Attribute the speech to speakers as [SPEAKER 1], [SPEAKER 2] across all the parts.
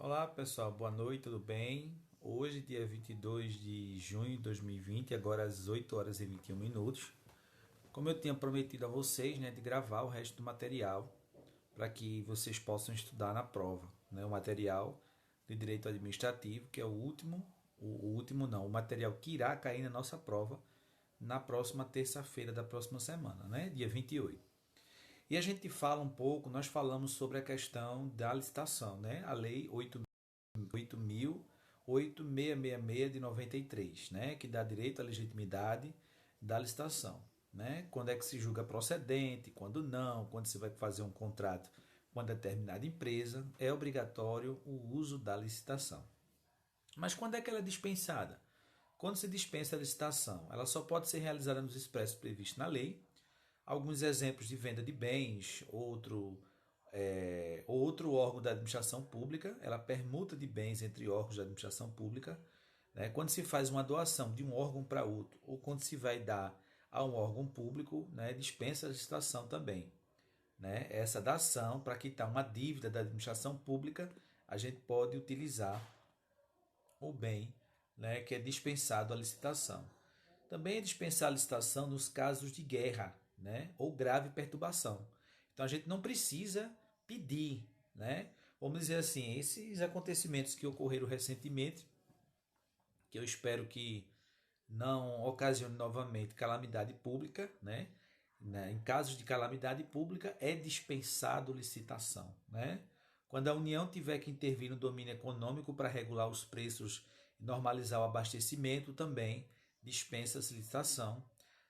[SPEAKER 1] Olá pessoal, boa noite, tudo bem? Hoje, dia 22 de junho de 2020, agora às 8 horas e 21 minutos. Como eu tinha prometido a vocês, né, de gravar o resto do material para que vocês possam estudar na prova, né, o material de direito administrativo, que é o material que irá cair na nossa prova na próxima terça-feira da próxima semana, né, dia 28. E a gente fala um pouco, nós falamos sobre a questão da licitação, né, a lei 8.8666 de 93, né, que dá direito à legitimidade da licitação, né? Quando é que se julga procedente, quando não, quando se vai fazer um contrato com uma determinada empresa, é obrigatório o uso da licitação. Mas quando é que ela é dispensada? Quando se dispensa a licitação, ela só pode ser realizada nos expressos previstos na lei. Alguns exemplos de venda de bens, outro órgão da administração pública, ela permuta de bens entre órgãos da administração pública, né? Quando se faz uma doação de um órgão para outro, ou quando se vai dar a um órgão público, né, dispensa a licitação também. Né? Essa dação, para quitar uma dívida da administração pública, a gente pode utilizar o bem, né, que é dispensado a licitação. Também é dispensar a licitação nos casos de guerra, né, ou grave perturbação. Então a gente não precisa pedir, né? Vamos dizer assim, esses acontecimentos que ocorreram recentemente, que eu espero que não ocasione novamente calamidade pública, né? Em casos de calamidade pública é dispensado licitação, né? Quando a União tiver que intervir no domínio econômico para regular os preços e normalizar o abastecimento, também dispensa-se licitação.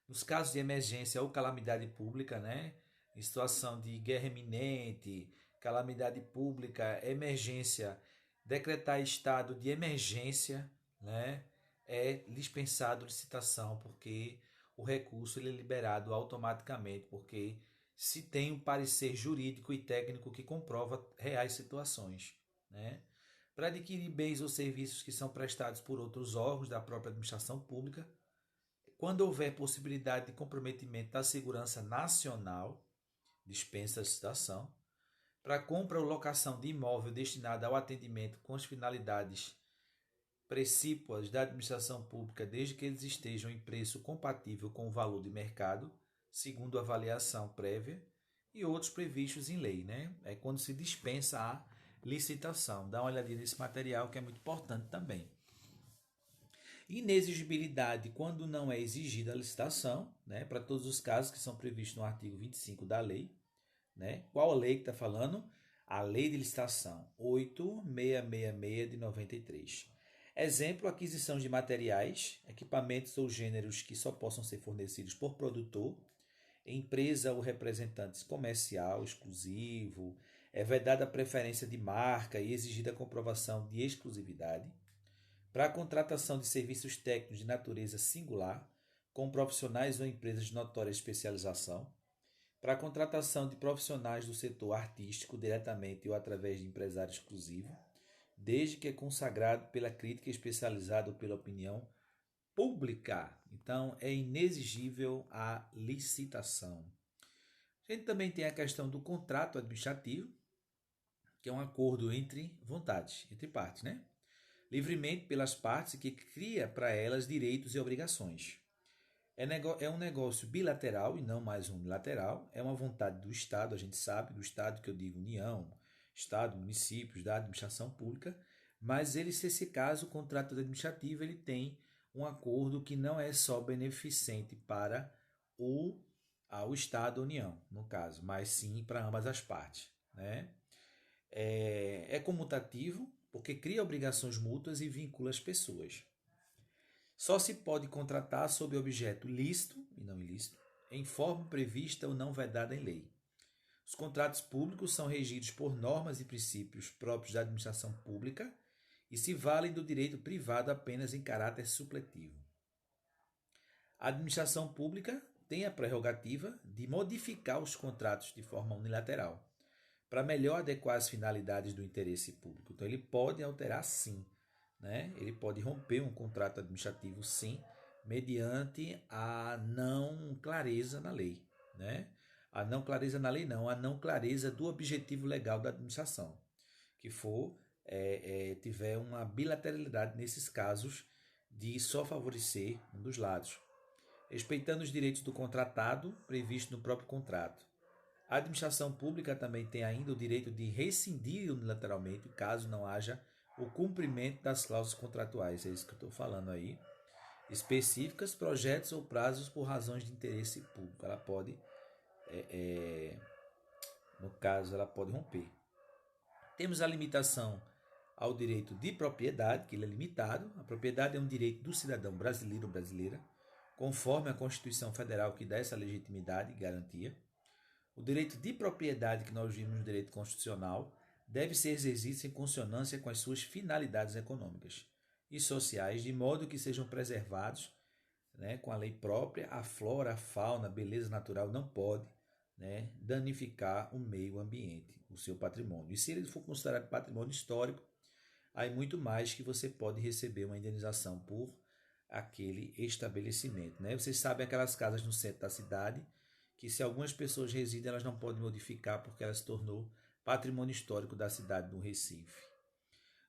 [SPEAKER 1] Nos casos de emergência ou calamidade pública, né? Em situação de guerra iminente, calamidade pública, emergência, decretar estado de emergência, né? É dispensado licitação, porque o recurso ele é liberado automaticamente, porque se tem um parecer jurídico e técnico que comprova reais situações, né? Para adquirir bens ou serviços que são prestados por outros órgãos da própria administração pública, quando houver possibilidade de comprometimento da segurança nacional, dispensa a licitação. Para compra ou locação de imóvel destinado ao atendimento com as finalidades precípuas da administração pública, desde que eles estejam em preço compatível com o valor de mercado, segundo avaliação prévia, e outros previstos em lei, né? É quando se dispensa a licitação. Dá uma olhadinha nesse material que é muito importante também. Inexigibilidade quando não é exigida a licitação, né? Para todos os casos que são previstos no artigo 25 da lei, né? Qual a lei que está falando? A Lei de Licitação 8.666 de 93. Exemplo, aquisição de materiais, equipamentos ou gêneros que só possam ser fornecidos por produtor, empresa ou representantes comercial exclusivo, é vedada a preferência de marca e exigida a comprovação de exclusividade. Para a contratação de serviços técnicos de natureza singular, com profissionais ou empresas de notória especialização, para a contratação de profissionais do setor artístico diretamente ou através de empresário exclusivo, desde que é consagrado pela crítica especializada ou pela opinião pública. Então, é inexigível a licitação. A gente também tem a questão do contrato administrativo, que é um acordo entre vontades, entre partes, né? Livremente pelas partes, que cria para elas direitos e obrigações. É um negócio bilateral e não mais unilateral. É uma vontade do Estado, a gente sabe, do Estado que eu digo União, Estado, municípios, da administração pública, mas ele, se esse caso, o contrato administrativo, ele tem um acordo que não é só beneficente para o, o Estado ou União, no caso, mas sim para ambas as partes, né? É comutativo, porque cria obrigações mútuas e vincula as pessoas. Só se pode contratar sob objeto lícito e não ilícito, em forma prevista ou não vedada em lei. Os contratos públicos são regidos por normas e princípios próprios da administração pública e se valem do direito privado apenas em caráter supletivo. A administração pública tem a prerrogativa de modificar os contratos de forma unilateral, para melhor adequar as finalidades do interesse público. Então, ele pode alterar sim, né? Ele pode romper um contrato administrativo sim, mediante a não clareza na lei, né? A não clareza na lei não, a não clareza do objetivo legal da administração, que for tiver uma bilateralidade nesses casos de só favorecer um dos lados, respeitando os direitos do contratado previsto no próprio contrato. A administração pública também tem ainda o direito de rescindir unilateralmente caso não haja o cumprimento das cláusulas contratuais, é isso que eu estou falando aí, específicas, projetos ou prazos por razões de interesse público. Ela pode, no caso, ela pode romper. Temos a limitação ao direito de propriedade, que ele é limitado. A propriedade é um direito do cidadão brasileiro ou brasileira, conforme a Constituição Federal que dá essa legitimidade e garantia. O direito de propriedade que nós vimos no direito constitucional deve ser exercido em consonância com as suas finalidades econômicas e sociais, de modo que sejam preservados, né, com a lei própria, a flora, a fauna, a beleza natural não pode, né, danificar o meio ambiente, o seu patrimônio. E se ele for considerado patrimônio histórico, aí muito mais que você pode receber uma indenização por aquele estabelecimento. Né? Vocês sabem aquelas casas no centro da cidade, que se algumas pessoas residem, elas não podem modificar porque ela se tornou patrimônio histórico da cidade do Recife.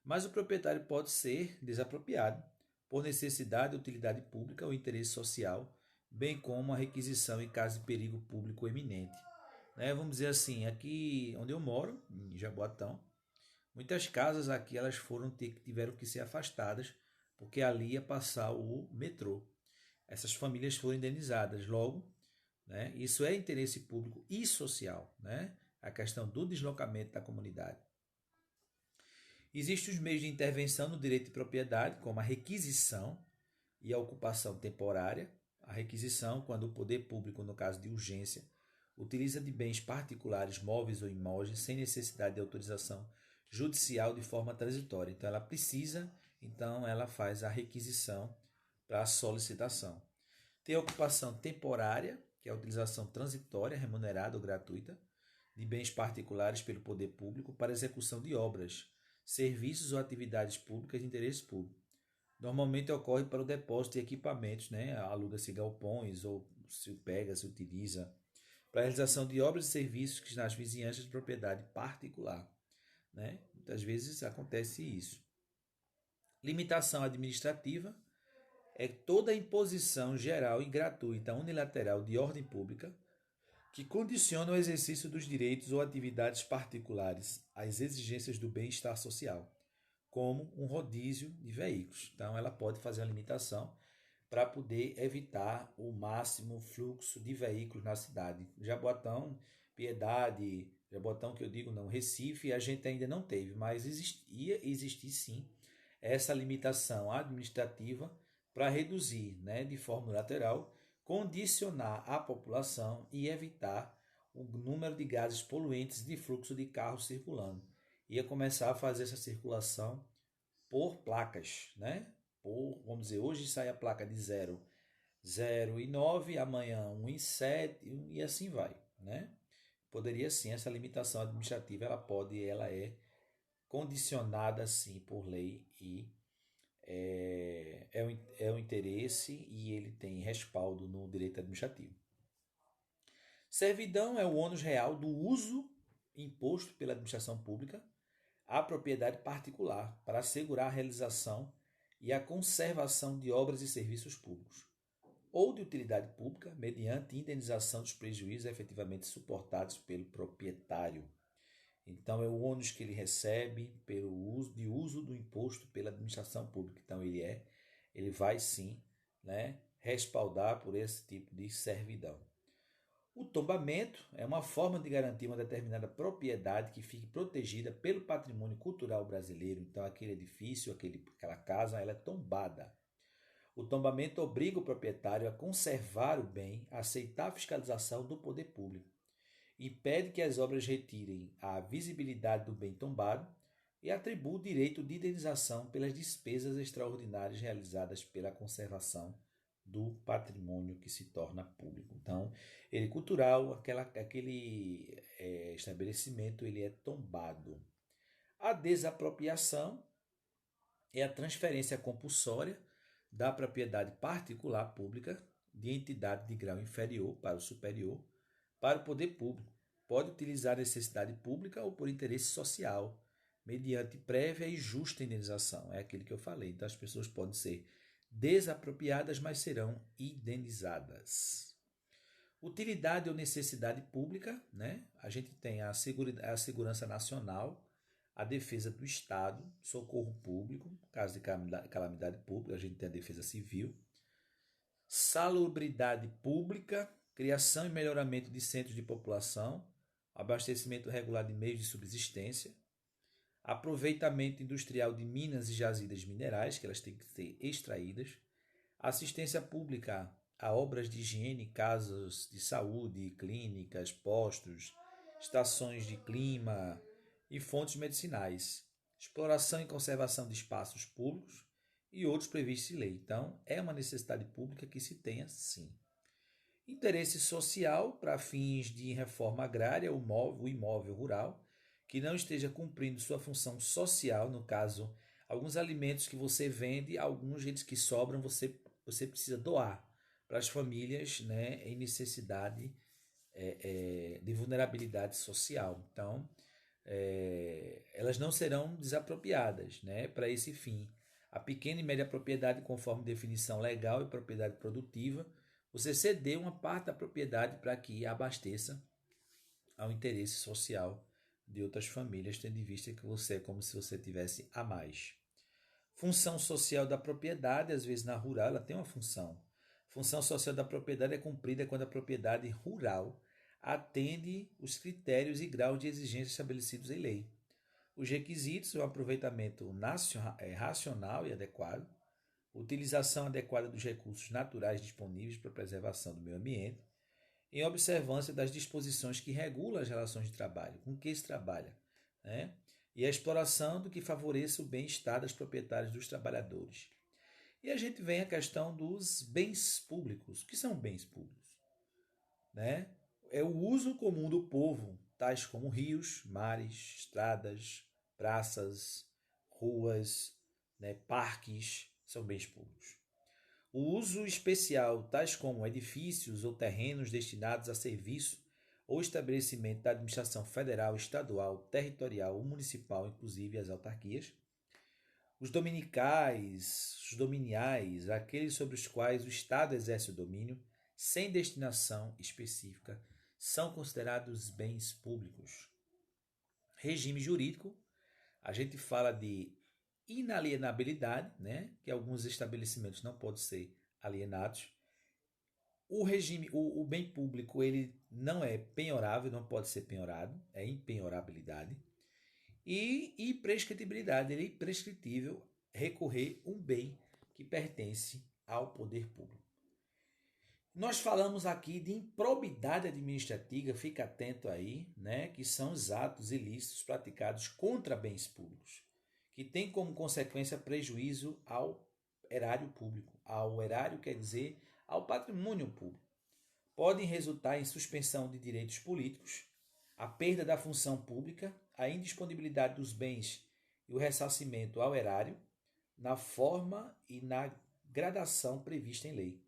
[SPEAKER 1] Mas o proprietário pode ser desapropriado por necessidade, utilidade pública ou interesse social, bem como a requisição em caso de perigo público eminente. Né? Vamos dizer assim, aqui onde eu moro, em Jaboatão, muitas casas aqui elas tiveram que ser afastadas porque ali ia passar o metrô. Essas famílias foram indenizadas. Logo, né, isso é interesse público e social, né? A questão do deslocamento da comunidade. Existem os meios de intervenção no direito de propriedade, como a requisição e a ocupação temporária. A requisição, quando o poder público, no caso de urgência, utiliza de bens particulares, móveis ou imóveis, sem necessidade de autorização judicial de forma transitória. Então, ela precisa, então ela faz a requisição para a solicitação. Tem a ocupação temporária, que é a utilização transitória, remunerada ou gratuita, de bens particulares pelo poder público para execução de obras, serviços ou atividades públicas de interesse público. Normalmente ocorre para o depósito de equipamentos, né? Aluga-se galpões ou se pega, se utiliza para a realização de obras e serviços que nas vizinhanças de propriedade particular. Né? Muitas vezes acontece isso. Limitação administrativa é toda imposição geral e gratuita unilateral de ordem pública que condiciona o exercício dos direitos ou atividades particulares às exigências do bem-estar social, como um rodízio de veículos. Então, ela pode fazer a limitação para poder evitar o máximo fluxo de veículos na cidade. Jaboatão, Piedade, Jaboatão que eu digo não, Recife, a gente ainda não teve, mas ia existir sim essa limitação administrativa para reduzir, né, de forma unilateral, condicionar a população e evitar o número de gases poluentes de fluxo de carros circulando. Ia começar a fazer essa circulação por placas, né? Vamos dizer, hoje sai a placa de 0, 0 e 9, amanhã 1 e 7 e assim vai, né? Poderia sim, essa limitação administrativa, ela é condicionada sim por lei e é um interesse e ele tem respaldo no direito administrativo. Servidão é o ônus real do uso imposto pela administração pública à propriedade particular para assegurar a realização e a conservação de obras e serviços públicos ou de utilidade pública mediante indenização dos prejuízos efetivamente suportados pelo proprietário. Então, é o ônus que ele recebe pelo uso do imposto pela administração pública. Então, ele vai sim, né, respaldar por esse tipo de servidão. O tombamento é uma forma de garantir uma determinada propriedade que fique protegida pelo patrimônio cultural brasileiro. Então, aquele edifício, aquela casa, ela é tombada. O tombamento obriga o proprietário a conservar o bem, a aceitar a fiscalização do poder público. Impede que as obras retirem a visibilidade do bem tombado e atribui o direito de indenização pelas despesas extraordinárias realizadas pela conservação do patrimônio que se torna público. Então, ele cultural, aquele estabelecimento, ele é tombado. A desapropriação é a transferência compulsória da propriedade particular pública de entidade de grau inferior para o superior para o poder público. Pode utilizar necessidade pública ou por interesse social, mediante prévia e justa indenização. É aquilo que eu falei. Então, as pessoas podem ser desapropriadas, mas serão indenizadas. Utilidade ou necessidade pública, né? A gente tem a segurança nacional, a defesa do Estado, socorro público, caso de calamidade pública, a gente tem a defesa civil, salubridade pública, criação e melhoramento de centros de população, abastecimento regular de meios de subsistência, aproveitamento industrial de minas e jazidas minerais, que elas têm que ser extraídas, assistência pública a obras de higiene, casas de saúde, clínicas, postos, estações de clima e fontes medicinais, exploração e conservação de espaços públicos e outros previstos em lei. Então, é uma necessidade pública que se tenha, sim. Interesse social para fins de reforma agrária, o imóvel rural, que não esteja cumprindo sua função social, no caso, alguns alimentos que você vende, alguns deles que sobram, você precisa doar para as famílias, né, em necessidade de vulnerabilidade social. Então, elas não serão desapropriadas, né, para esse fim. A pequena e média propriedade, conforme definição legal e propriedade produtiva, você ceder uma parte da propriedade para que abasteça ao interesse social de outras famílias, tendo em vista que você é como se você tivesse a mais. Função social da propriedade, às vezes na rural ela tem uma função. Função social da propriedade é cumprida quando a propriedade rural atende os critérios e graus de exigência estabelecidos em lei. Os requisitos: o aproveitamento racional e adequado, utilização adequada dos recursos naturais disponíveis para a preservação do meio ambiente, em observância das disposições que regulam as relações de trabalho, com que se trabalha, né? E a exploração do que favoreça o bem-estar das proprietárias dos trabalhadores. E a gente vem à questão dos bens públicos. O que são bens públicos? Né? É o uso comum do povo, tais como rios, mares, estradas, praças, ruas, né, parques, são bens públicos. O uso especial, tais como edifícios ou terrenos destinados a serviço ou estabelecimento da administração federal, estadual, territorial ou municipal, inclusive as autarquias. Os dominicais, os dominiais, aqueles sobre os quais o Estado exerce o domínio, sem destinação específica, são considerados bens públicos. Regime jurídico, a gente fala de inalienabilidade, né? Que alguns estabelecimentos não podem ser alienados. O regime, o bem público, ele não é penhorável, não pode ser penhorado, é impenhorabilidade. E imprescritibilidade, ele é imprescritível recorrer um bem que pertence ao poder público. Nós falamos aqui de improbidade administrativa, fica atento aí, né? Que são os atos ilícitos praticados contra bens públicos, que tem como consequência prejuízo ao erário público. Ao erário quer dizer ao patrimônio público. Podem resultar em suspensão de direitos políticos, a perda da função pública, a indisponibilidade dos bens e o ressarcimento ao erário, na forma e na gradação prevista em lei,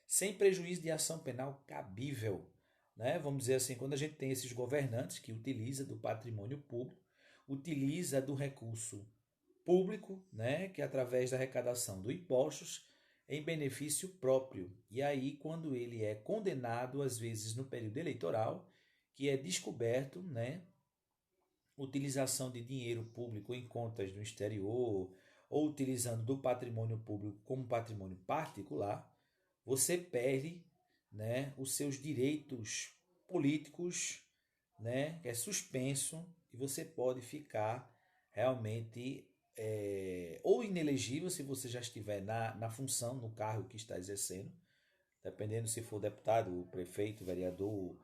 [SPEAKER 1] sem prejuízo de ação penal cabível. Né? Vamos dizer assim, quando a gente tem esses governantes que utilizam do patrimônio público, utiliza do recurso público, né, que é através da arrecadação de impostos, em benefício próprio. E aí, quando ele é condenado, às vezes no período eleitoral, que é descoberto, né, utilização de dinheiro público em contas no exterior, ou utilizando do patrimônio público como patrimônio particular, você perde, né, os seus direitos políticos, né, que é suspenso, e você pode ficar realmente ou inelegível se você já estiver na função, no cargo que está exercendo, dependendo se for deputado, prefeito, vereador,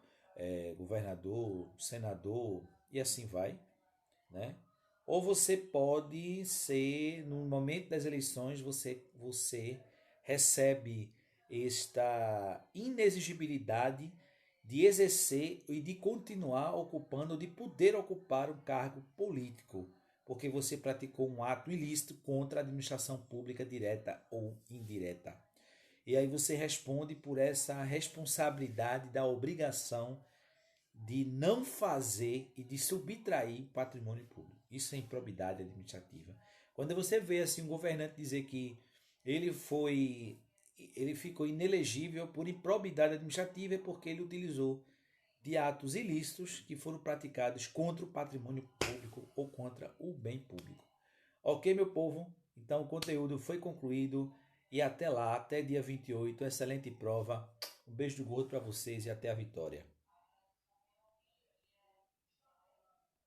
[SPEAKER 1] governador, senador e assim vai, né? Ou você pode ser, no momento das eleições, você recebe esta inexigibilidade de exercer e de continuar ocupando, de poder ocupar um cargo político, porque você praticou um ato ilícito contra a administração pública direta ou indireta. E aí você responde por essa responsabilidade da obrigação de não fazer e de subtrair patrimônio público. Isso é improbidade administrativa. Quando você vê assim um governante dizer que ele ficou inelegível por improbidade administrativa, é porque ele utilizou de atos ilícitos que foram praticados contra o patrimônio público ou contra o bem público. Ok, meu povo? Então o conteúdo foi concluído e até lá, até dia 28, excelente prova. Um beijo do gordo para vocês e até a vitória.